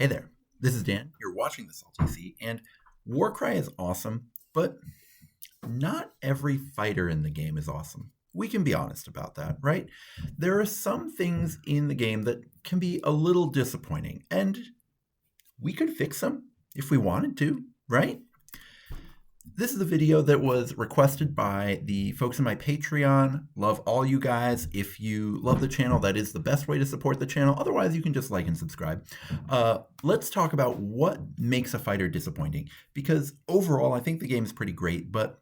Hey there, this is Dan. You're watching the Salty Sea, and Warcry is awesome, but not every fighter in the game is awesome. We can be honest about that, right? There are some things in the game that can be a little disappointing, and we could fix them if we wanted to, right? This is a video that was requested by the folks in my Patreon. Love all you guys. If you love the channel, that is the best way to support the channel. Otherwise, you can just like and subscribe. Let's talk about what makes a fighter disappointing. Because overall, I think the game is pretty great, but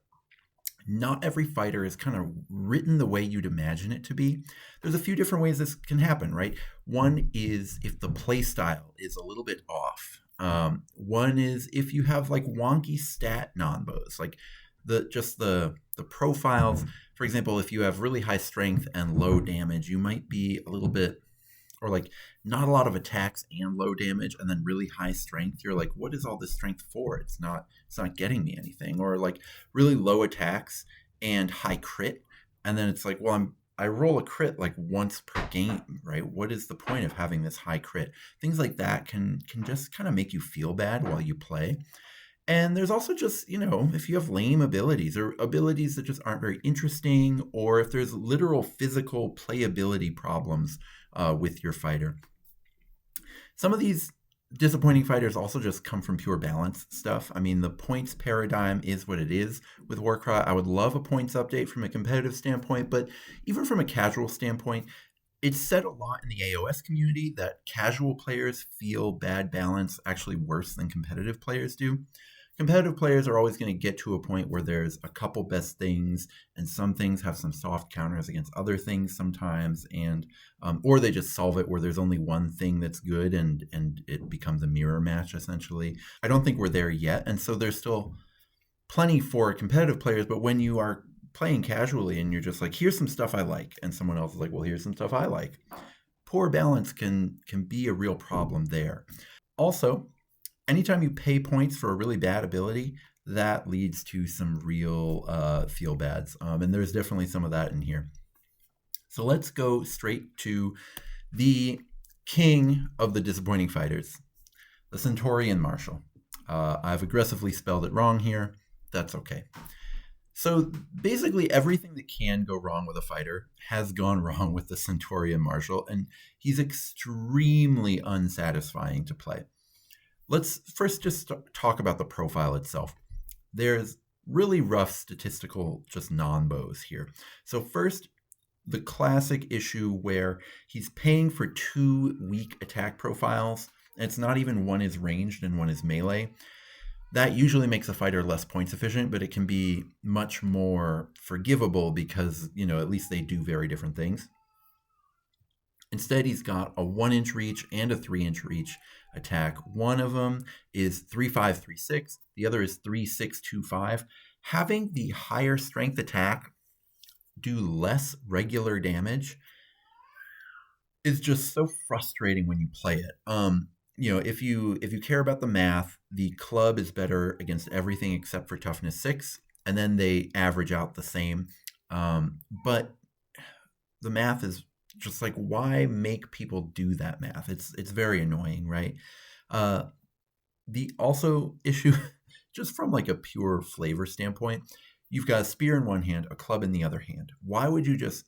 not every fighter is kind of written the way you'd imagine it to be. There's a few different ways this can happen, right? One is if the play style is a little bit off. One is if you have like wonky stat non-bows, like the profiles. For example, if you have really high strength and low damage, you might be a little bit, or like not a lot of attacks and low damage, and then really high strength. You're like, what is all this strength for? It's not getting me anything. Or like really low attacks and high crit, and then it's like, well, I roll a crit like once per game, right? What is the point of having this high crit? Things like that can just kind of make you feel bad while you play. And there's also just, if you have lame abilities or abilities that just aren't very interesting, or if there's literal physical playability problems with your fighter. Some of these disappointing fighters also just come from pure balance stuff. I mean, the points paradigm is what it is with Warcry. I would love a points update from a competitive standpoint, but even from a casual standpoint, it's said a lot in the AOS community that casual players feel bad balance actually worse than competitive players do. Competitive players are always going to get to a point where there's a couple best things, and some things have some soft counters against other things sometimes, and or they just solve it where there's only one thing that's good, and it becomes a mirror match essentially. I don't think we're there yet, and so there's still plenty for competitive players. But when you are playing casually and you're just like, here's some stuff I like, and someone else is like, well, here's some stuff I like, poor balance can be a real problem there. Also, anytime you pay points for a really bad ability, that leads to some real feel bads. And there's definitely some of that in here. So let's go straight to the king of the disappointing fighters, the Centaurian Marshal. I've aggressively spelled it wrong here. That's okay. So basically everything that can go wrong with a fighter has gone wrong with the Centaurian Marshal, and he's extremely unsatisfying to play. Let's first just talk about the profile itself. There's really rough statistical just non-bows here. So first, the classic issue where he's paying for two weak attack profiles, and it's not even one is ranged and one is melee. That usually makes a fighter less points efficient, but it can be much more forgivable because, at least they do very different things. Instead, he's got a 1-inch reach and a 3-inch reach attack. One of them is 3-5-3-6. The other is 3-6-2-5. Having the higher strength attack do less regular damage is just so frustrating when you play it. If you care about the math, the club is better against everything except for toughness 6, and then they average out the same. But the math is just like, why make people do that math? It's very annoying, right? The also issue, just from like a pure flavor standpoint, you've got a spear in one hand, a club in the other hand. Why would you just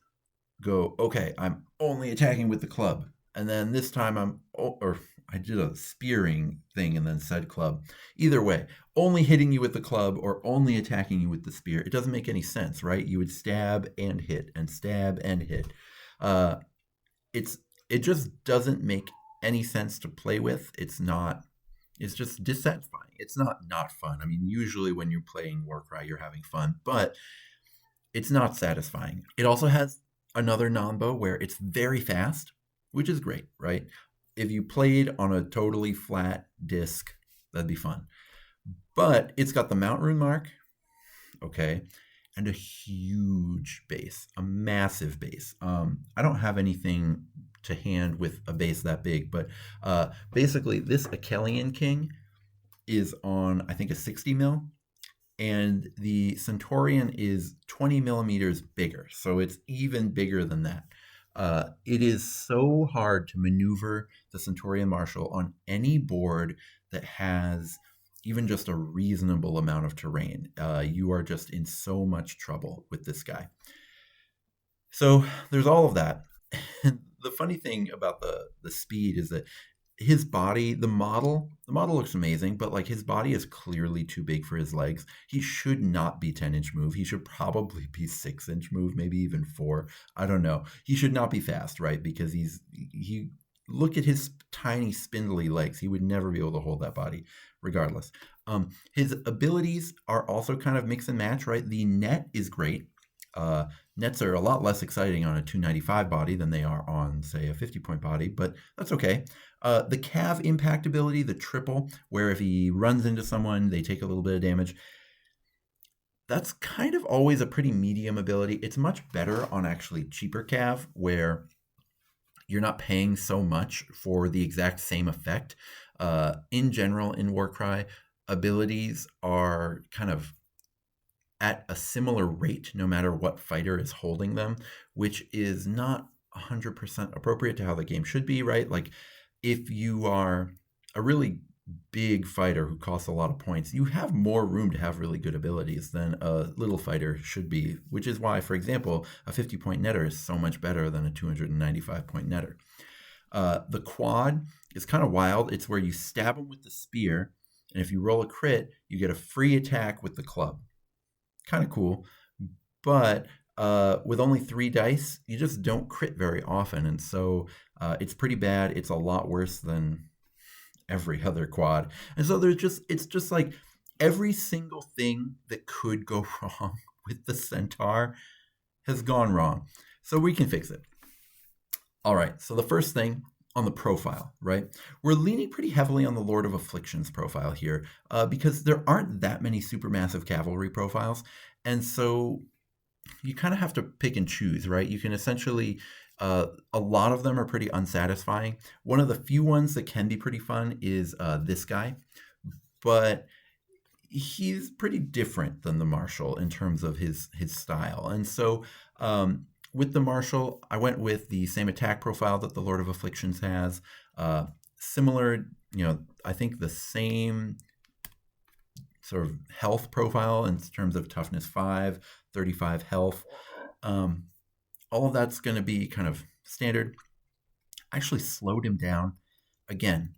go, okay, I'm only attacking with the club, and then this time I did a spearing thing and then said club. Either way, only hitting you with the club or only attacking you with the spear, it doesn't make any sense, right? You would stab and hit and stab and hit. It just doesn't make any sense to play with. It's just dissatisfying. It's not fun. I mean, usually when you're playing Warcry, you're having fun, but it's not satisfying. It also has another non-bow where it's very fast, which is great, right? If you played on a totally flat disc, that'd be fun. But it's got the Mount Rune mark, okay, and a huge base, a massive base. I don't have anything to hand with a base that big, but basically this Achillean King is on, I think, a 60 mil, and the Centaurian is 20 millimeters bigger, so it's even bigger than that. It is so hard to maneuver the Centurion Marshal on any board that has even just a reasonable amount of terrain. You are just in so much trouble with this guy. So there's all of that. And the funny thing about the speed is that his body, the model looks amazing, but like his body is clearly too big for his legs. He should not be 10-inch move. He should probably be 6-inch move, maybe even 4. I don't know. He should not be fast, right? Because he look at his tiny spindly legs. He would never be able to hold that body regardless. His abilities are also kind of mix and match, right? The net is great. Nets are a lot less exciting on a 295 body than they are on, say, a 50-point body, but that's okay. The Cav impact ability, the triple, where if he runs into someone, they take a little bit of damage. That's kind of always a pretty medium ability. It's much better on actually cheaper Cav, where you're not paying so much for the exact same effect. In general, in Warcry, abilities are kind of at a similar rate no matter what fighter is holding them, which is not 100% appropriate to how the game should be, right? Like, if you are a really big fighter who costs a lot of points, you have more room to have really good abilities than a little fighter should be, which is why, for example, a 50-point netter is so much better than a 295-point netter. The quad is kind of wild. It's where you stab him with the spear, and if you roll a crit, you get a free attack with the club. Kind of cool, but with only 3 dice, you just don't crit very often, and so it's pretty bad. It's a lot worse than every other quad, and so it's just like every single thing that could go wrong with the Centaur has gone wrong, so we can fix it. All right, so the first thing on the profile, right? We're leaning pretty heavily on the Lord of Afflictions profile here because there aren't that many supermassive cavalry profiles. And so you kind of have to pick and choose, right? You can essentially, a lot of them are pretty unsatisfying. One of the few ones that can be pretty fun is this guy, but he's pretty different than the Marshal in terms of his style. And so with the Marshal, I went with the same attack profile that the Lord of Afflictions has. Similar, I think the same sort of health profile in terms of toughness 5, 35 health. All of that's going to be kind of standard. I actually slowed him down. Again,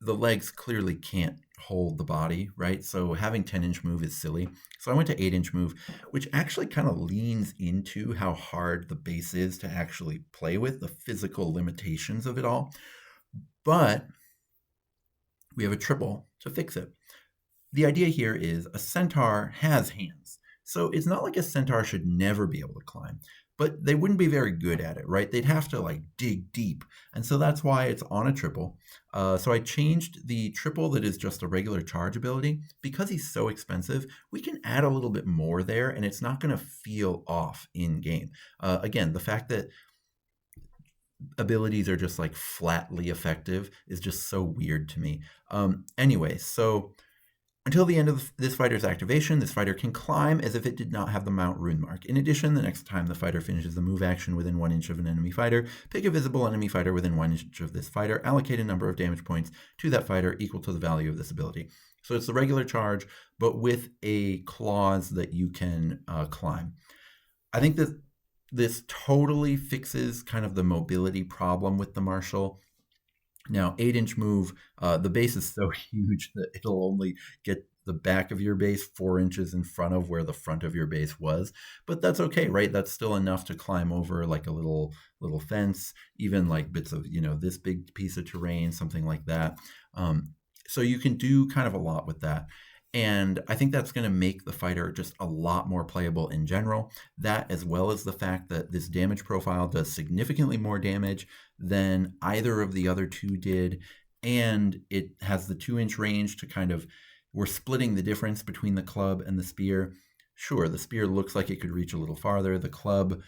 the legs clearly can't hold the body, right? So having 10-inch move is silly. So I went to 8-inch move, which actually kind of leans into how hard the base is to actually play with, the physical limitations of it all. But we have a triple to fix it. The idea here is a Centaur has hands. So it's not like a Centaur should never be able to climb, but they wouldn't be very good at it, right? They'd have to like dig deep. And so that's why it's on a triple. So I changed the triple that is just a regular charge ability. Because he's so expensive, we can add a little bit more there and it's not going to feel off in game. Again, the fact that abilities are just like flatly effective is just so weird to me. Anyway, so until the end of this fighter's activation, this fighter can climb as if it did not have the Mount Rune Mark. In addition, the next time the fighter finishes the move action within 1 inch of an enemy fighter, pick a visible enemy fighter within 1 inch of this fighter, allocate a number of damage points to that fighter equal to the value of this ability. So it's the regular charge, but with a clause that you can climb. I think that this totally fixes kind of the mobility problem with the Marshal. Now, 8-inch move, the base is so huge that it'll only get the back of your base 4 inches in front of where the front of your base was. But that's okay, right? That's still enough to climb over like a little fence, even like bits of, this big piece of terrain, something like that. So you can do kind of a lot with that. And I think that's going to make the fighter just a lot more playable in general. That, as well as the fact that this damage profile does significantly more damage than either of the other two did. And it has the 2-inch range to kind of, we're splitting the difference between the club and the spear. Sure, the spear looks like it could reach a little farther. The club,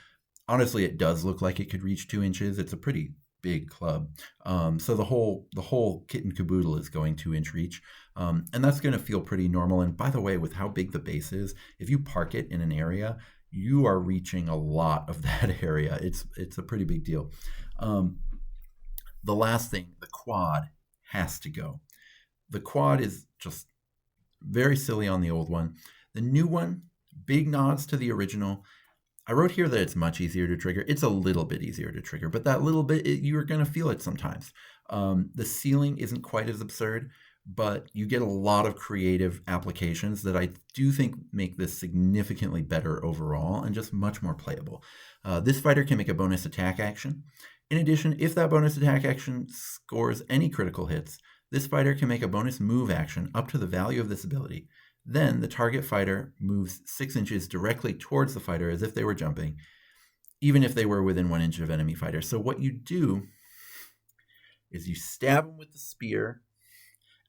honestly, it does look like it could reach 2 inches. It's a pretty big club. So the whole kit and caboodle is going 2-inch reach. And that's going to feel pretty normal. And by the way, with how big the base is, if you park it in an area, you are reaching a lot of that area. It's a pretty big deal. Um, the last thing, the quad has to go. The quad is just very silly on the old one. The new one, big nods to the original. I wrote here that it's much easier to trigger. It's a little bit easier to trigger, but that little bit, you're going to feel it sometimes. The ceiling isn't quite as absurd, but you get a lot of creative applications that I do think make this significantly better overall and just much more playable. This fighter can make a bonus attack action. In addition, if that bonus attack action scores any critical hits, this fighter can make a bonus move action up to the value of this ability. Then the target fighter moves 6 inches directly towards the fighter as if they were jumping, even if they were within 1 inch of enemy fighter. So what you do is you stab them with the spear,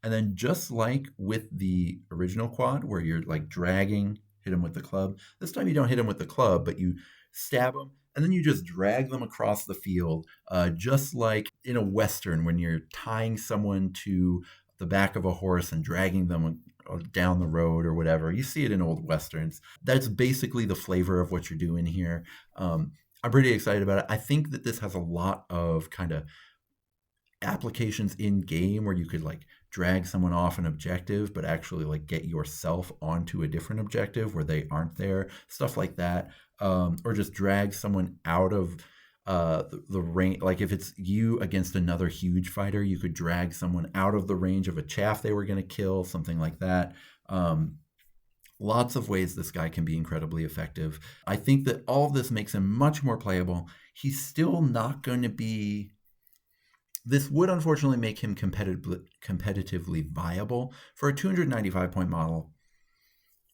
and then just like with the original quad where you're like dragging, hit them with the club, this time you don't hit them with the club, but you stab them, and then you just drag them across the field, just like in a Western when you're tying someone to the back of a horse and dragging them down the road or whatever. You see it in old Westerns. That's basically the flavor of what you're doing here. I'm pretty excited about it. I think that this has a lot of kind of applications in game where you could like drag someone off an objective but actually like get yourself onto a different objective where they aren't there, stuff like that. Or just drag someone out of the range. Like if it's you against another huge fighter, you could drag someone out of the range of a chaff they were going to kill, something like that. Lots of ways this guy can be incredibly effective. I think that all of this makes him much more playable. He's still not going to be... This would unfortunately make him competitively viable for a 295 point model.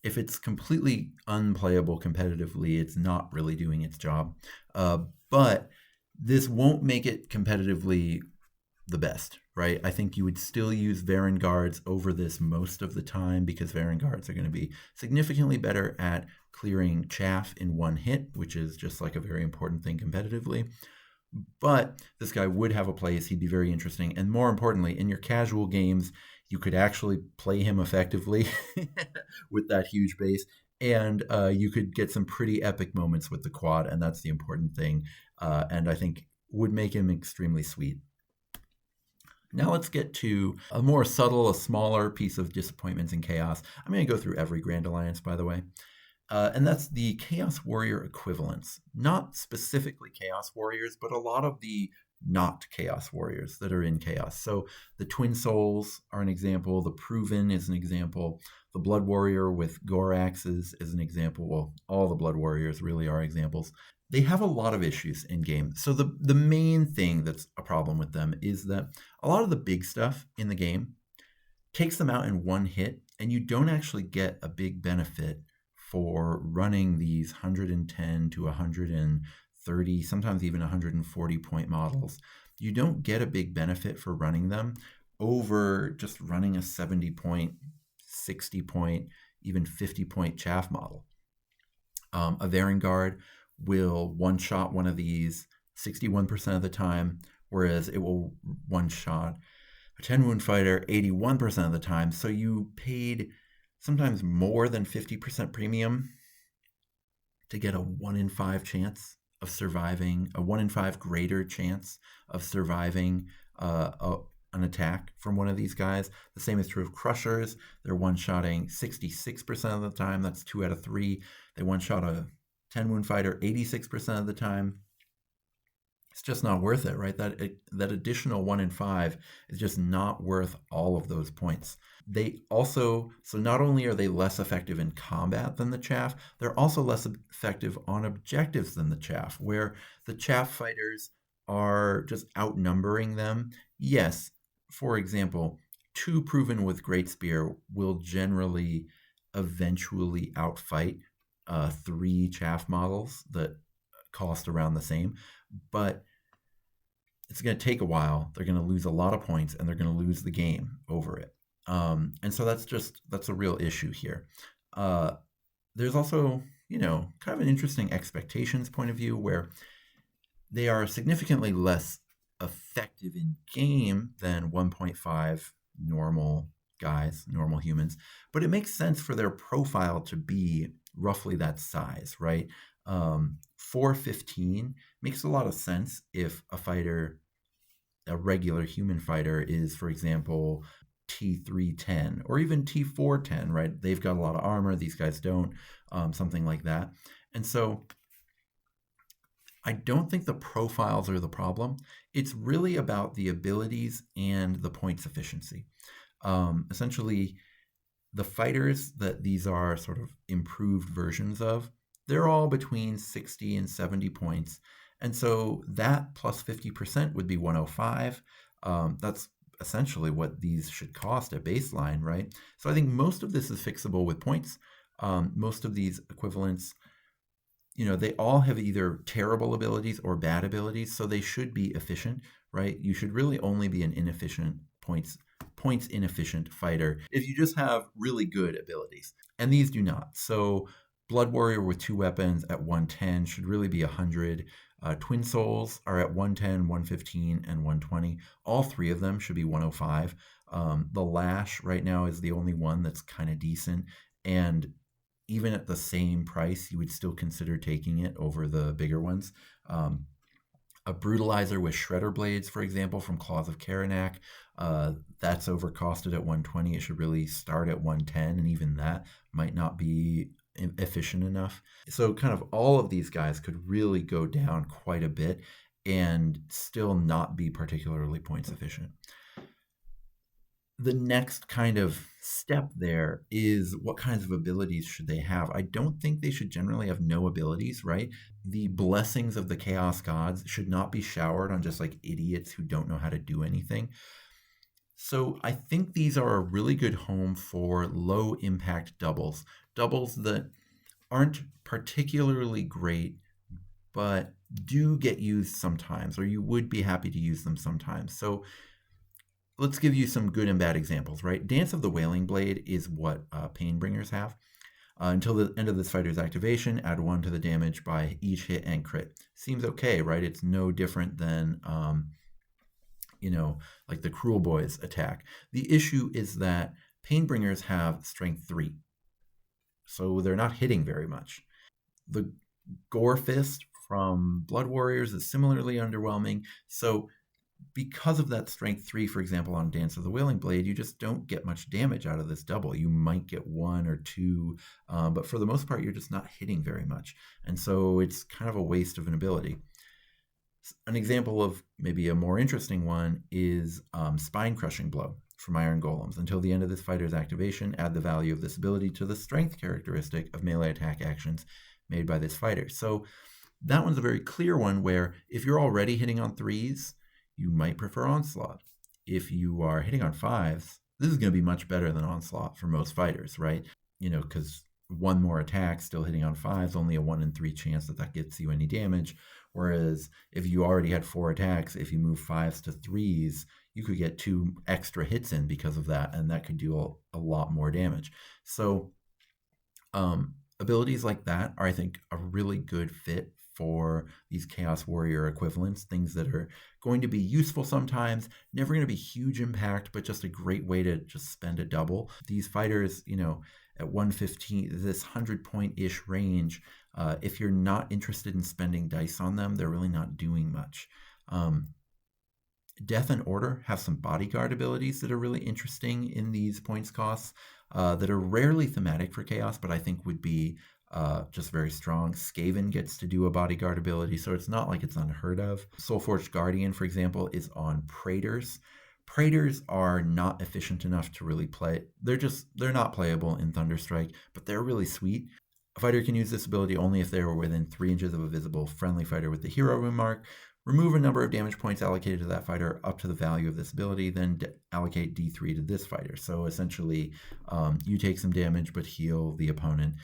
If it's completely unplayable competitively, it's not really doing its job. But this won't make it competitively the best, right? I think you would still use Varen guards over this most of the time because Varen guards are going to be significantly better at clearing chaff in one hit, which is just like a very important thing competitively. But this guy would have a place. He'd be very interesting. And more importantly, in your casual games, you could actually play him effectively with that huge base. And you could get some pretty epic moments with the quad. And that's the important thing. And I think would make him extremely sweet. Now let's get to a more subtle, a smaller piece of disappointments and chaos. I'm going to go through every Grand Alliance, by the way. And that's the Chaos Warrior equivalents. Not specifically Chaos Warriors, but a lot of the not Chaos Warriors that are in Chaos. So the Twin Souls are an example. The Proven is an example. The Blood Warrior with Gore Axes is an example. Well, all the Blood Warriors really are examples. They have a lot of issues in game. So the main thing that's a problem with them is that a lot of the big stuff in the game takes them out in one hit, and you don't actually get a big benefit for running these 110 to 130, sometimes even 140 point models. You don't get a big benefit for running them over just running a 70 point, 60 point, even 50 point chaff model. A Varen guard will one-shot one of these 61% of the time, whereas it will one-shot a 10 wound fighter 81% of the time. So you paid sometimes more than 50% premium to get a 1 in 5 chance of surviving, a 1 in 5 greater chance of surviving an attack from one of these guys. The same is true of Crushers. They're one-shotting 66% of the time. That's 2 out of 3. They one-shot a 10 wound fighter 86% of the time. It's just not worth it, right? That additional 1 in 5 is just not worth all of those points. They also, so not only are they less effective in combat than the chaff, they're also less effective on objectives than the chaff, where the chaff fighters are just outnumbering them. Yes, for example, 2 Proven with Great Spear will generally eventually outfight 3 chaff models that cost around the same, but it's going to take a while. They're going to lose a lot of points, and they're going to lose the game over it. And so that's a real issue here. There's also, kind of an interesting expectations point of view where they are significantly less effective in game than 1.5 normal guys, normal humans, but it makes sense for their profile to be roughly that size, right? 415 makes a lot of sense if a regular human fighter is, for example, T310 or even T410, right? They've got a lot of armor, these guys don't, something like that. And so I don't think the profiles are the problem. It's really about the abilities and the points efficiency. Essentially, the fighters that these are sort of improved versions of, they're all between 60 and 70 points. And so that plus 50% would be 105. That's essentially what these should cost at baseline, right? So I think most of this is fixable with points. Most of these equivalents, they all have either terrible abilities or bad abilities, so they should be efficient, right? You should really only be an inefficient points inefficient fighter if you just have really good abilities. And these do not. So Blood Warrior with 2 weapons at 110 should really be 100. Twin Souls are at 110, 115, and 120. All 3 of them should be 105. The Lash right now is the only one that's kind of decent. And even at the same price, you would still consider taking it over the bigger ones. A Brutalizer with Shredder Blades, for example, from Claws of Karanak, that's overcosted at 120. It should really start at 110, and even that might not be efficient enough. So kind of all of these guys could really go down quite a bit and still not be particularly points efficient. The next kind of step there is what kinds of abilities should they have? I don't think they should generally have no abilities, right? The blessings of the Chaos Gods should not be showered on just like idiots who don't know how to do anything. So I think these are a really good home for low impact doubles that aren't particularly great, but do get used sometimes, or you would be happy to use them sometimes. So let's give you some good and bad examples, right? Dance of the Wailing Blade is what Painbringers have. Until the end of this fighter's activation, add 1 to the damage by each hit and crit. Seems okay, right? It's no different than, like the Cruel Boys attack. The issue is that Painbringers have strength 3, so they're not hitting very much. The Gore Fist from Blood Warriors is similarly underwhelming, so because of that strength 3, for example, on Dance of the Wailing Blade, you just don't get much damage out of this double. You might get 1 or 2, but for the most part, you're just not hitting very much. And so it's kind of a waste of an ability. An example of maybe a more interesting one is Spine Crushing Blow from Iron Golems. Until the end of this fighter's activation, add the value of this ability to the strength characteristic of melee attack actions made by this fighter. So that one's a very clear one where if you're already hitting on 3s, you might prefer Onslaught. If you are hitting on 5s, this is going to be much better than Onslaught for most fighters, right? Because 1 more attack, still hitting on 5s, only a 1 in 3 chance that gets you any damage. Whereas if you already had 4 attacks, if you move 5s to 3s, you could get 2 extra hits in because of that, and that could do a lot more damage. So abilities like that are, I think, a really good fit for these Chaos Warrior equivalents, things that are going to be useful sometimes, never going to be huge impact, but just a great way to just spend a double. These fighters, at 115, this 100-point-ish range, if you're not interested in spending dice on them, they're really not doing much. Death and Order have some bodyguard abilities that are really interesting in these points costs that are rarely thematic for Chaos, but I think would be just very strong. Skaven gets to do a bodyguard ability, so it's not like it's unheard of. Soulforged Guardian, for example, is on Praetors. Praetors are not efficient enough to really play. They're not playable in Thunderstrike, but they're really sweet. A fighter can use this ability only if they are within 3 inches of a visible friendly fighter with the hero rune mark. Remove a number of damage points allocated to that fighter up to the value of this ability, then allocate D3 to this fighter. So essentially, you take some damage but heal the opponent,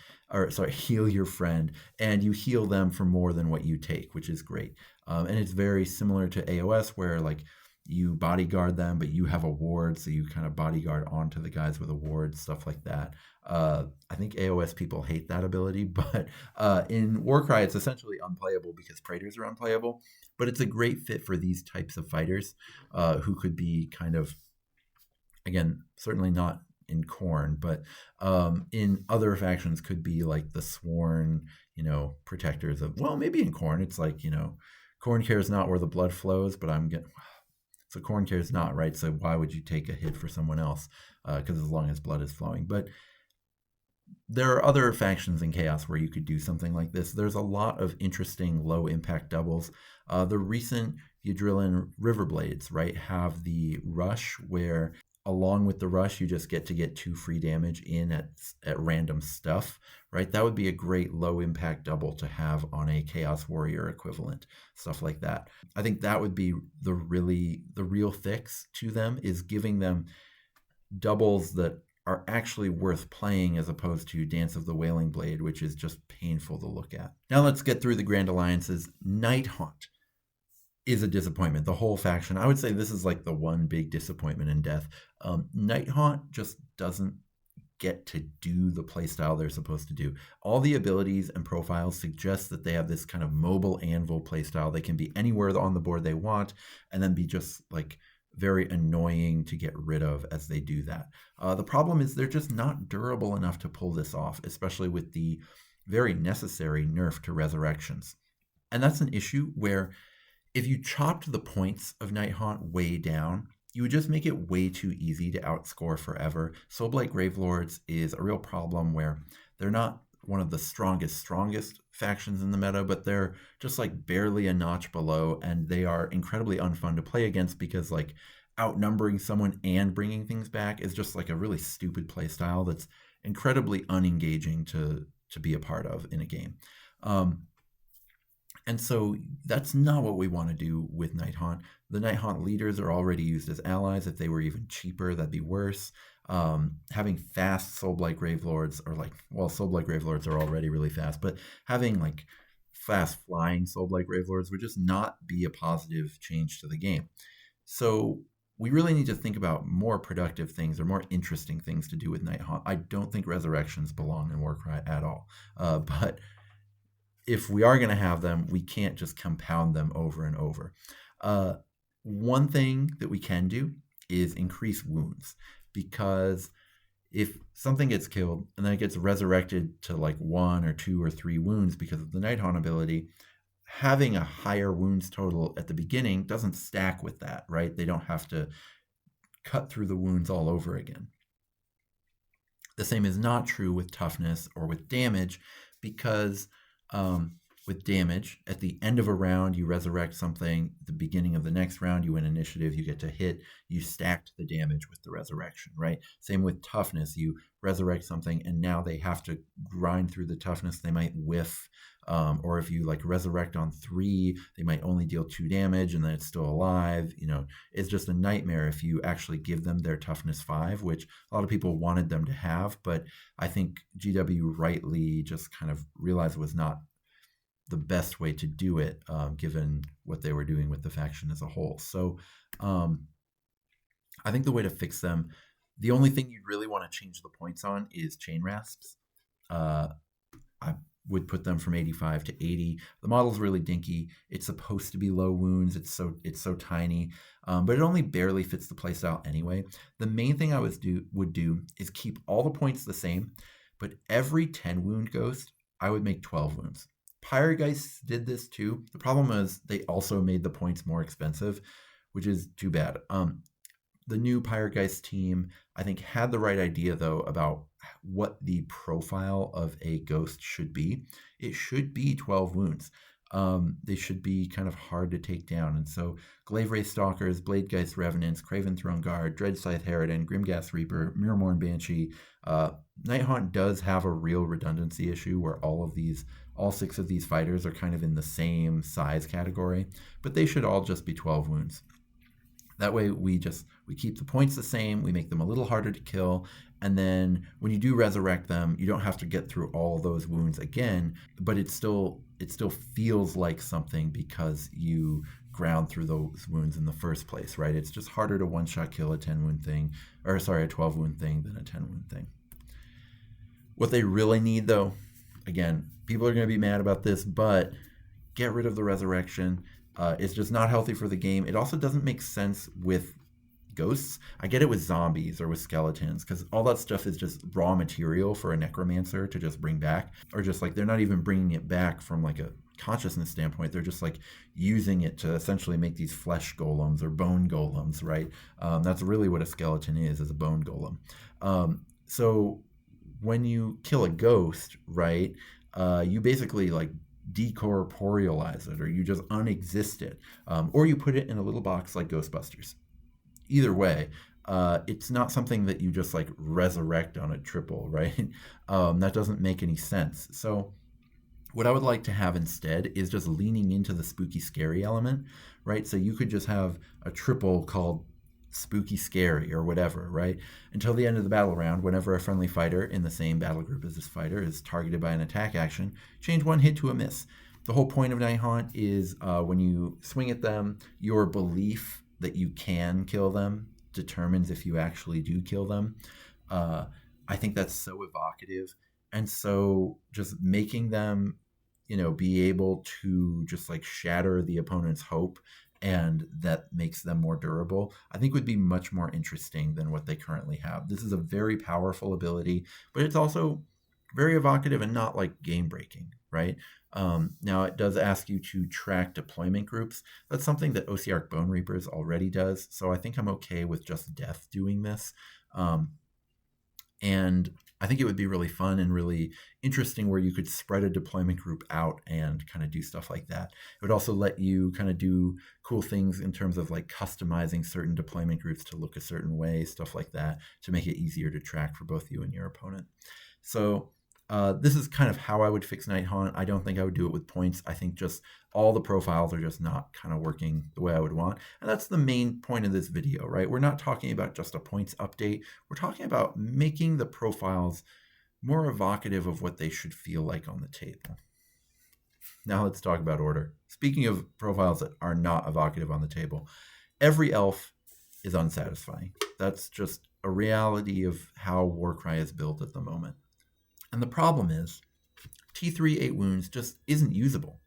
heal your friend, and you heal them for more than what you take, which is great. And it's very similar to AOS, where like you bodyguard them, but you have a ward, so you kind of bodyguard onto the guys with a ward, stuff like that. I think AOS people hate that ability, but in Warcry, it's essentially unplayable because Praetors are unplayable. But it's a great fit for these types of fighters who could be kind of, again, certainly not in Khorne, but in other factions could be like the sworn, protectors of, well, maybe in Khorne it's like, Khorne cares not where the blood flows, but I'm getting, so Khorne cares not, right? So why would you take a hit for someone else? Because as long as blood is flowing. But there are other factions in Chaos where you could do something like this. There's a lot of interesting low impact doubles. The recent Yadrillan Riverblades, right, have the rush where along with the rush you just get to get 2 free damage in at random stuff, right? That would be a great low impact double to have on a Chaos Warrior equivalent, stuff like that. I think that would be the real fix to them, is giving them doubles that are actually worth playing as opposed to Dance of the Wailing Blade, which is just painful to look at. Now let's get through the Grand Alliances. Nighthaunt is a disappointment. The whole faction, I would say this is like the one big disappointment in Death. Nighthaunt just doesn't get to do the playstyle they're supposed to do. All the abilities and profiles suggest that they have this kind of mobile anvil playstyle. They can be anywhere on the board they want and then be just like very annoying to get rid of as they do that. The problem is they're just not durable enough to pull this off, especially with the very necessary nerf to resurrections. And that's an issue where if you chopped the points of Nighthaunt way down, you would just make it way too easy to outscore forever. Soulblight Gravelords is a real problem where they're not one of the strongest factions in the meta, but they're just like barely a notch below, and they are incredibly unfun to play against because like outnumbering someone and bringing things back is just like a really stupid play style that's incredibly unengaging to be a part of in a game. And so that's not what we want to do with Nighthaunt. The Nighthaunt leaders are already used as allies. If they were even cheaper, that'd be worse. Having fast Soulblight Gravelords, or like, well, Soulblight Gravelords are already really fast, but having like fast flying Soulblight Gravelords would just not be a positive change to the game. So we really need to think about more productive things or more interesting things to do with Nighthaunt. I don't think resurrections belong in Warcry at all. But if we are going to have them, we can't just compound them over and over. One thing that we can do is increase wounds, because if something gets killed and then it gets resurrected to like 1 or 2 or 3 wounds because of the Nighthaunt ability, having a higher wounds total at the beginning doesn't stack with that, right? They don't have to cut through the wounds all over again. The same is not true with toughness or with damage, because with damage, at the end of a round, you resurrect something. At the beginning of the next round, you win initiative, you get to hit, you stacked the damage with the resurrection, right? Same with toughness. You resurrect something, and now they have to grind through the toughness. They might whiff, or if you like resurrect on 3, they might only deal 2 damage, and then it's still alive. It's just a nightmare if you actually give them their toughness 5, which a lot of people wanted them to have, but I think GW rightly just kind of realized was not the best way to do it, given what they were doing with the faction as a whole. So I think the way to fix them, the only thing you'd really want to change the points on is chain rasps. I would put them from 85 to 80. The model's really dinky. It's supposed to be low wounds. It's so tiny, but it only barely fits the playstyle anyway. The main thing I would do is keep all the points the same, but every 10 wound ghost, I would make 12 wounds. Pyregeist did this too. The problem is they also made the points more expensive, which is too bad. The new Pyregeist team, I think, had the right idea, though, about what the profile of a ghost should be. It should be 12 wounds. They should be kind of hard to take down. And so Glavewraith Stalkers, Bladegeist Revenants, Craven Throne Guard, Dreadscythe Harridan, Grimghast Reaper, Mirrormorn Banshee. Nighthaunt does have a real redundancy issue where all 6 of these fighters are kind of in the same size category, but they should all just be 12 wounds. That way we keep the points the same, we make them a little harder to kill, and then when you do resurrect them, you don't have to get through all of those wounds again, but it still feels like something because you ground through those wounds in the first place, right? It's just harder to one-shot kill a 12-wound thing than a 10-wound thing. What they really need, though, again, people are going to be mad about this, but get rid of the resurrection. It's just not healthy for the game. It also doesn't make sense with ghosts. I get it with zombies or with skeletons because all that stuff is just raw material for a necromancer to just bring back, or just like they're not even bringing it back from like a consciousness standpoint. They're just like using it to essentially make these flesh golems or bone golems, right? That's really what a skeleton is a bone golem. So when you kill a ghost, right, you basically like decorporealize it, or you just unexist it, or you put it in a little box like Ghostbusters. Either way, it's not something that you just like resurrect on a triple, right? That doesn't make any sense. So what I would like to have instead is just leaning into the spooky scary element, right? So you could just have a triple called spooky scary or whatever, right? Until the end of the battle round, whenever a friendly fighter in the same battle group as this fighter is targeted by an attack action, change one hit to a miss. The whole point of Night Haunt is when you swing at them, your belief that you can kill them determines if you actually do kill them. I think that's so evocative. And so just making them, be able to just like shatter the opponent's hope, and that makes them more durable, I think would be much more interesting than what they currently have. This is a very powerful ability, but it's also very evocative and not like game breaking, right? Now, it does ask you to track deployment groups. That's something that OCR Bone Reapers already does, so I think I'm okay with just Death doing this. And I think it would be really fun and really interesting where you could spread a deployment group out and kind of do stuff like that. It would also let you kind of do cool things in terms of like customizing certain deployment groups to look a certain way, stuff like that, to make it easier to track for both you and your opponent. So this is kind of how I would fix Night Haunt. I don't think I would do it with points. I think just all the profiles are just not kind of working the way I would want. And that's the main point of this video, right? We're not talking about just a points update. We're talking about making the profiles more evocative of what they should feel like on the table. Now let's talk about order. Speaking of profiles that are not evocative on the table, every elf is unsatisfying. That's just a reality of how Warcry is built at the moment. And the problem is T3 8 wounds just isn't usable.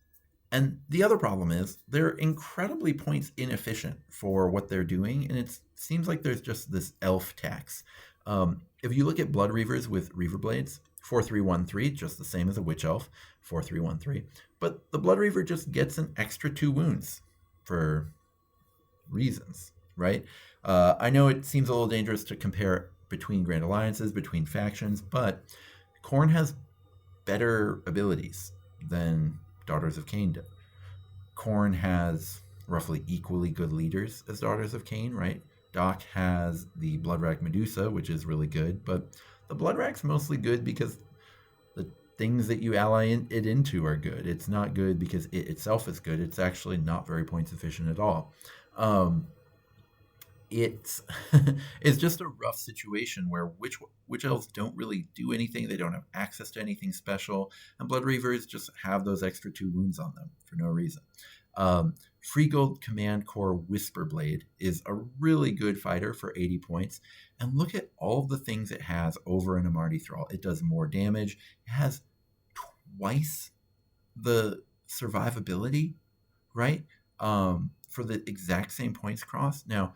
And the other problem is they're incredibly points inefficient for what they're doing, and it seems like there's just this elf tax. If you look at Blood Reavers with Reaver Blades, 4313, just the same as a Witch Elf, 4313, but the Blood Reaver just gets an extra 2 wounds for reasons, right? I know it seems a little dangerous to compare between Grand Alliances, between factions, but Khorne has better abilities than Daughters of Cain did. Khorne has roughly equally good leaders as Daughters of Cain, right? Doc has the Bloodrack Medusa, which is really good, but the Bloodrack's mostly good because the things that you ally it into are good. It's not good because it itself is good. It's actually not very points efficient at all. It's it's just a rough situation where witch elves don't really do anything. They don't have access to anything special, and Blood Reavers just have those extra 2 wounds on them for no reason. Free Gold Command Core Whisperblade is a really good fighter for 80 points, and look at all of the things it has over an Amarty Thrall. It does more damage. It has twice the survivability, right? For the exact same points cross. Now,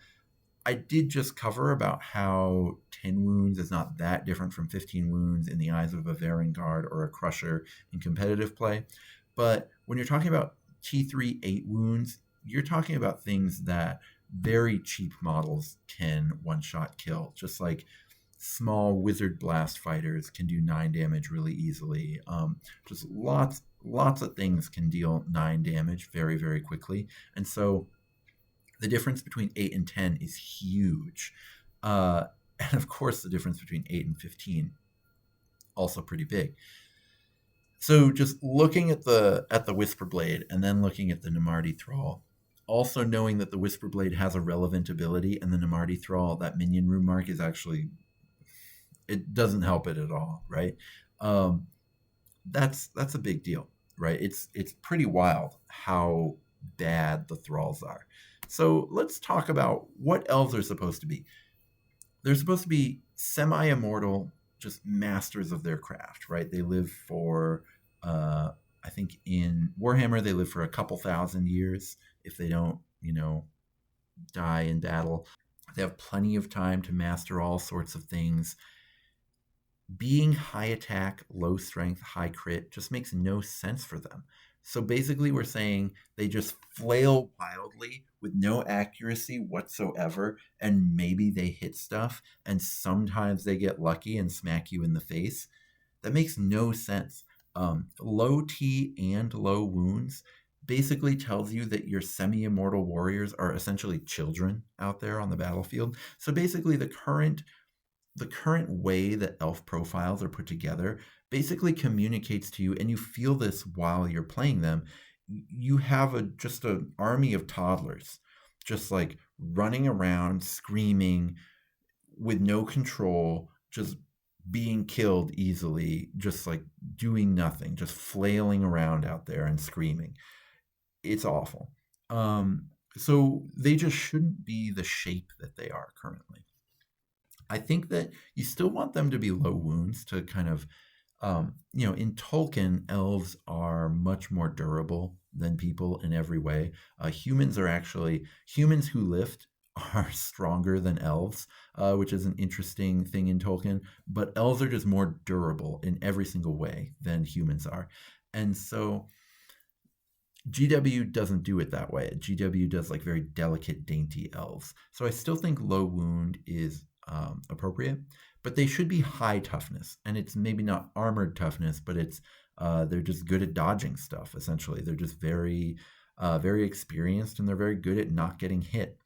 I did just cover about how 10 wounds is not that different from 15 wounds in the eyes of a Varengard or a Crusher in competitive play. But when you're talking about T3 8 wounds, you're talking about things that very cheap models can one-shot kill. Just like small Wizard Blast fighters can do 9 damage really easily. Just lots of things can deal 9 damage very, very quickly. And so the difference between 8 and 10 is huge. And of course, the difference between 8 and 15, also pretty big. So just looking at the Whisperblade and then looking at the Namarti Thrall, also knowing that the Whisperblade has a relevant ability and the Namarti Thrall, that minion room mark is actually, it doesn't help it at all, right? That's a big deal, right? It's pretty wild how bad the Thralls are. So let's talk about what elves are supposed to be. They're supposed to be semi-immortal, just masters of their craft, right? They live for, I think in Warhammer, they live for a couple thousand years if they don't, die in battle. They have plenty of time to master all sorts of things. Being high attack, low strength, high crit just makes no sense for them. So basically, we're saying they just flail wildly with no accuracy whatsoever, and maybe they hit stuff, and sometimes they get lucky and smack you in the face. That makes no sense. Low T and low wounds basically tells you that your semi-immortal warriors are essentially children out there on the battlefield. So basically, the current way that elf profiles are put together basically communicates to you, and you feel this while you're playing them. You have just an army of toddlers, just like running around, screaming with no control, just being killed easily, just like doing nothing, just flailing around out there and screaming. It's awful. So they just shouldn't be the shape that they are currently. I think that you still want them to be low wounds to kind of, in Tolkien, elves are much more durable than people in every way. Humans who lift are stronger than elves, which is an interesting thing in Tolkien, but elves are just more durable in every single way than humans are. And so GW doesn't do it that way. GW does like very delicate, dainty elves. So I still think low wound is appropriate, but they should be high toughness. And it's maybe not armored toughness, but they're just good at dodging stuff. Essentially, they're just very experienced, and they're very good at not getting hit.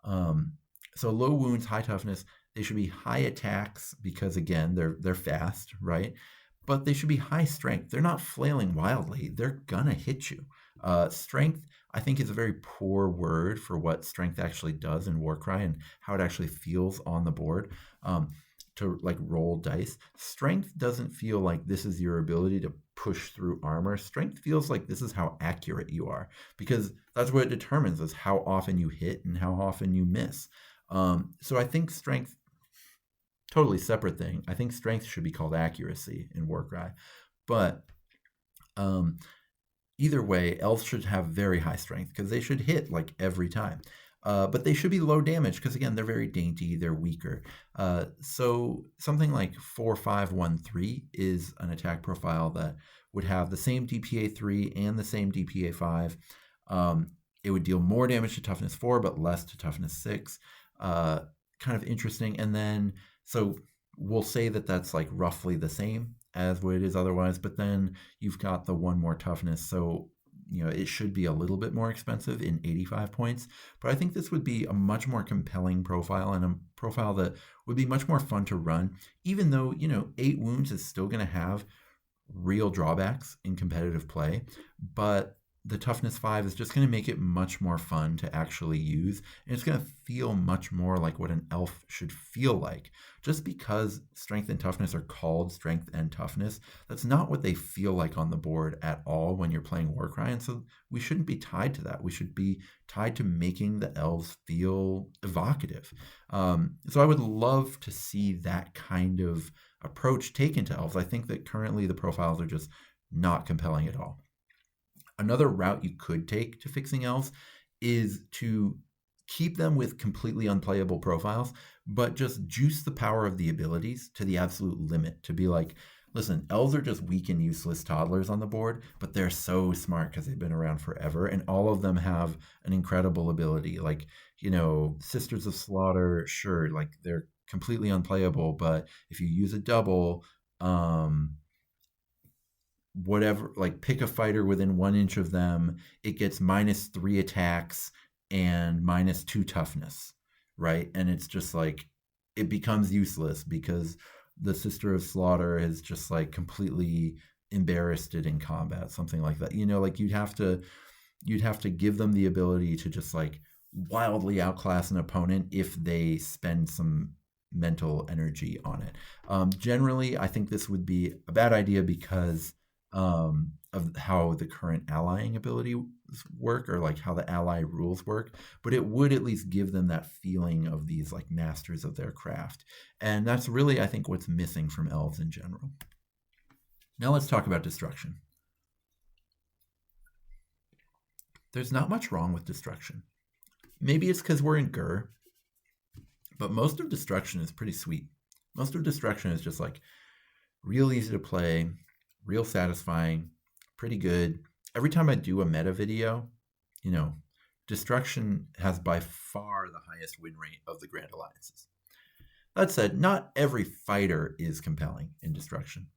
So low wounds, high toughness. They should be high attacks because again, they're fast, right? But they should be high strength. They're not flailing wildly. They're gonna hit you. Strength, I think, is a very poor word for what strength actually does in Warcry and how it actually feels on the board. To like roll dice. Strength doesn't feel like this is your ability to push through armor. Strength feels like this is how accurate you are, because that's what it determines, is how often you hit and how often you miss. So I think strength, totally separate thing. I think strength should be called accuracy in Warcry, but um, either way, elves should have very high strength because they should hit like every time. But they should be low damage because again, they're very dainty, they're weaker. So something like 4-5-1-3 is an attack profile that would have the same DPA 3 and the same DPA 5. It would deal more damage to toughness 4, but less to toughness 6. Kind of interesting. And then, so we'll say that that's like roughly the same as what it is otherwise, but then you've got the one more toughness. So, it should be a little bit more expensive in 85 points, but I think this would be a much more compelling profile, and a profile that would be much more fun to run, even though, 8 wounds is still going to have real drawbacks in competitive play, but the toughness 5 is just going to make it much more fun to actually use, and it's going to feel much more like what an elf should feel like. Just because strength and toughness are called strength and toughness, that's not what they feel like on the board at all when you're playing Warcry, and so we shouldn't be tied to that. We should be tied to making the elves feel evocative. So I would love to see that kind of approach taken to elves. I think that currently the profiles are just not compelling at all. Another route you could take to fixing elves is to keep them with completely unplayable profiles, but just juice the power of the abilities to the absolute limit, to be like, listen, elves are just weak and useless toddlers on the board, but they're so smart because they've been around forever, and all of them have an incredible ability. Like, Sisters of Slaughter, sure, like they're completely unplayable, but if you use a double, whatever, like pick a fighter within 1 inch of them, it gets -3 attacks and -2 toughness, right? And it's just like, it becomes useless because the Sister of Slaughter is just like completely embarrassed it in combat, something like that. Like you'd have to give them the ability to just like wildly outclass an opponent if they spend some mental energy on it. Generally, I think this would be a bad idea because of how the current allying abilities work, or like how the ally rules work, but it would at least give them that feeling of these like masters of their craft. And that's really, I think, what's missing from elves in general. Now let's talk about destruction. There's not much wrong with destruction. Maybe it's because we're in Gur, But most of Destruction is pretty sweet. Most of Destruction is just like real easy to play, real satisfying, pretty good. Every time I do a meta video, you know, Destruction has by far the highest win rate of the Grand Alliances. That said, not every fighter is compelling in Destruction.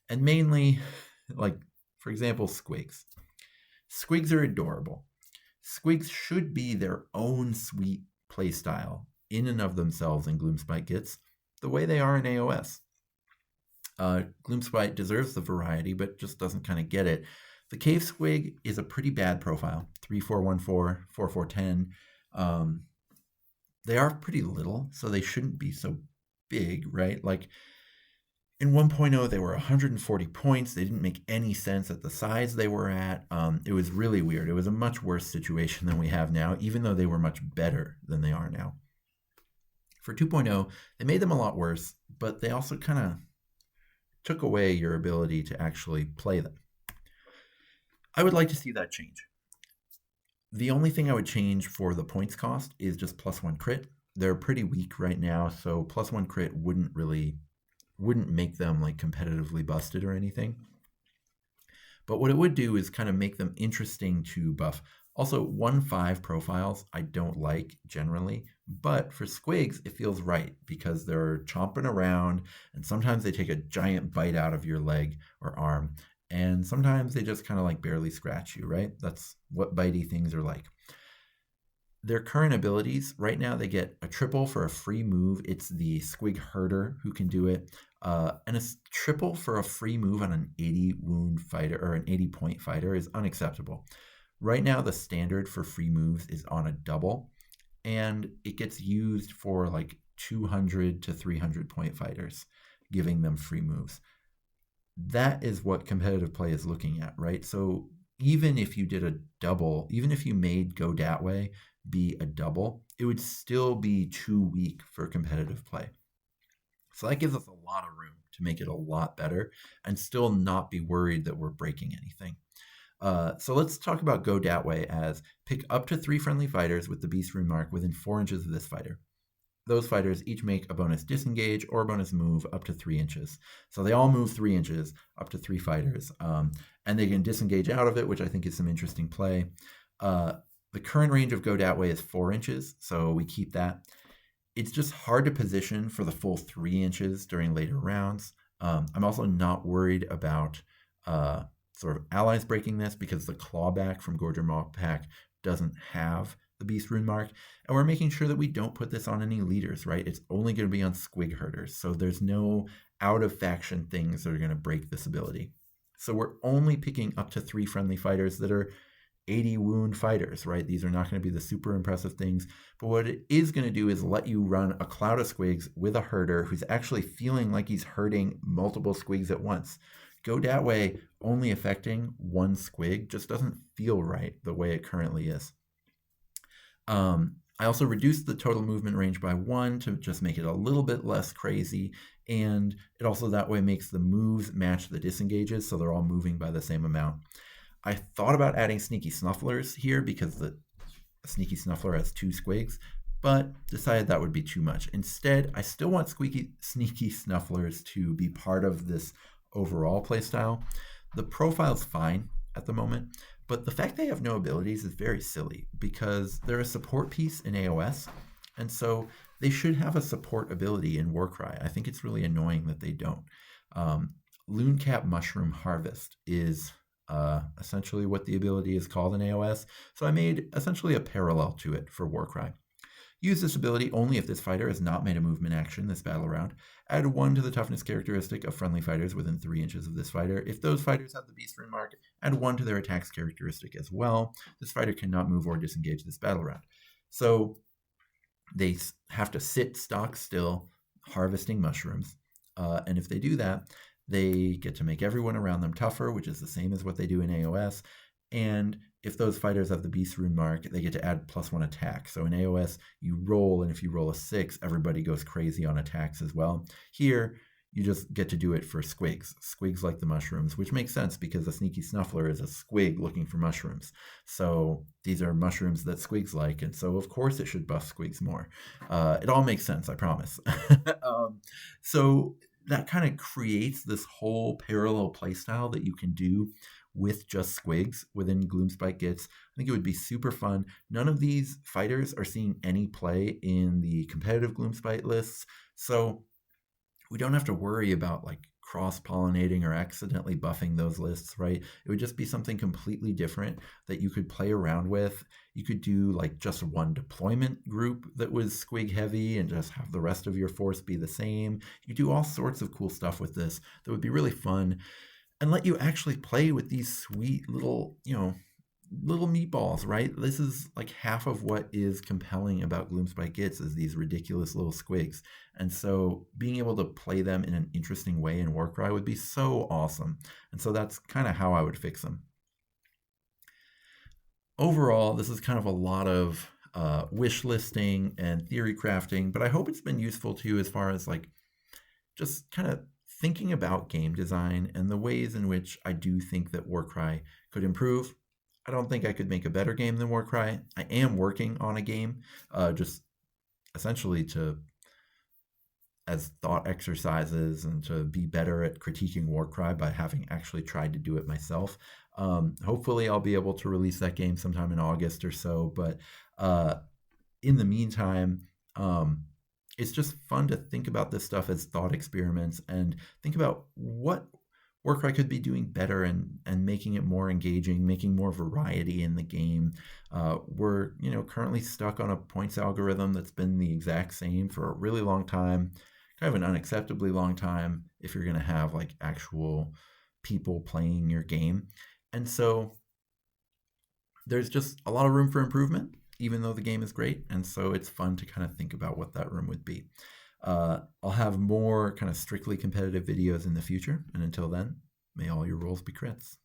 And mainly, like, for example, Squigs. Squigs are adorable. Squigs should be their own sweet playstyle in and of themselves in Gloomspite Gits, the way they are in AOS. Gloomspite deserves the variety, but just doesn't kind of get it. The Cave Squig is a pretty bad profile, 3414, 4410. They are pretty little, so they shouldn't be so big, right? Like in 1.0, they were 140 points. They didn't make any sense at the size they were at. It was really weird. It was a much worse situation than we have now, even though they were much better than they are now. For 2.0, they made them a lot worse, but they also kind of took away your ability to actually play them. I would like to see that change. The only thing I would change for the points cost is just +1 crit. They're pretty weak right now, so +1 crit wouldn't make them like competitively busted or anything. But what it would do is kind of make them interesting to buff. Also, 1-5 profiles I don't like generally, but for Squigs it feels right because they're chomping around and sometimes they take a giant bite out of your leg or arm, and sometimes they just kind of like barely scratch you, right? That's what bitey things are like. Their current abilities, right now they get a triple for a free move. It's the Squig Herder who can do it. And a triple for a free move on an 80 wound fighter or an 80 point fighter is unacceptable. Right now the standard for free moves is on a double, and it gets used for like 200 to 300 point fighters, giving them free moves. That is what competitive play is looking at, right? So even if you did a double, even if you made Go Dat Way be a double, it would still be too weak for competitive play. So that gives us a lot of room to make it a lot better and still not be worried that we're breaking anything. So let's talk about Go Dat Way as pick up to 3 friendly fighters with the Beast Rune mark within 4 inches of this fighter. Those fighters each make a bonus disengage or a bonus move up to 3 inches. So they all move 3 inches up to 3 fighters. And they can disengage out of it, which I think is some interesting play. The current range of Go Dat Way is 4 inches, so we keep that. It's just hard to position for the full 3 inches during later rounds. I'm also not worried about sort of allies breaking this because the clawback from Gorger Maw Pack doesn't have the Beast Rune mark, and we're making sure that we don't put this on any leaders, right? It's only going to be on Squig Herders, so there's no out of faction things that are going to break this ability. So we're only picking up to 3 friendly fighters that are 80 wound fighters, right? These are not going to be the super impressive things, but what it is going to do is let you run a cloud of squigs with a herder who's actually feeling like he's herding multiple squigs at once. Go Dat Way only affecting one squig just doesn't feel right the way it currently is. I also reduced the total movement range by 1 to just make it a little bit less crazy, and it also that way makes the moves match the disengages, so they're all moving by the same amount. I thought about adding Sneaky Snufflers here because the Sneaky Snuffler has 2 squigs, but decided that would be too much. Instead, I still want Sneaky Snufflers to be part of this overall playstyle. The profile's fine at the moment, but the fact they have no abilities is very silly because they're a support piece in AOS, and so they should have a support ability in Warcry. I think it's really annoying that they don't. Loon-Cap Mushroom Harvest is essentially what the ability is called in AOS, so I made essentially a parallel to it for Warcry. Use this ability only if this fighter has not made a movement action this battle round. Add 1 to the toughness characteristic of friendly fighters within 3 inches of this fighter. If those fighters have the Beast Rune mark, add 1 to their attacks characteristic as well. This fighter cannot move or disengage this battle round. So they have to sit stock still, harvesting mushrooms. And if they do that, they get to make everyone around them tougher, which is the same as what they do in AOS. And if those fighters have the Beast Rune mark, they get to add +1 attack. So in AOS, you roll, and if you roll a 6, everybody goes crazy on attacks as well. Here, you just get to do it for squigs. Squigs like the mushrooms, which makes sense because a sneaky snuffler is a squig looking for mushrooms. So these are mushrooms that squigs like, and so of course it should buff squigs more. It all makes sense, I promise. So that kind of creates this whole parallel playstyle that you can do with just squigs within Gloomspite Gits. I think it would be super fun. None of these fighters are seeing any play in the competitive Gloomspite lists, so we don't have to worry about like cross-pollinating or accidentally buffing those lists, right? It would just be something completely different that you could play around with. You could do like just one deployment group that was squig heavy and just have the rest of your force be the same. You could do all sorts of cool stuff with this that would be really fun and let you actually play with these sweet little, little meatballs, right? This is like half of what is compelling about Gloomspite Gits is these ridiculous little squigs. And so being able to play them in an interesting way in Warcry would be so awesome. And so that's kind of how I would fix them. Overall, this is kind of a lot of wish listing and theory crafting, but I hope it's been useful to you as far as like just kind of thinking about game design and the ways in which I do think that Warcry could improve. I don't think I could make a better game than Warcry. I am working on a game, just essentially to as thought exercises and to be better at critiquing Warcry by having actually tried to do it myself. Hopefully, I'll be able to release that game sometime in August or so. But in the meantime, it's just fun to think about this stuff as thought experiments and think about what Warcry could be doing better and making it more engaging, making more variety in the game. We're currently stuck on a points algorithm that's been the exact same for a really long time, kind of an unacceptably long time if you're going to have like actual people playing your game. And so there's just a lot of room for improvement, even though the game is great. And so it's fun to kind of think about what that room would be. I'll have more kind of strictly competitive videos in the future. And until then, may all your rolls be crits.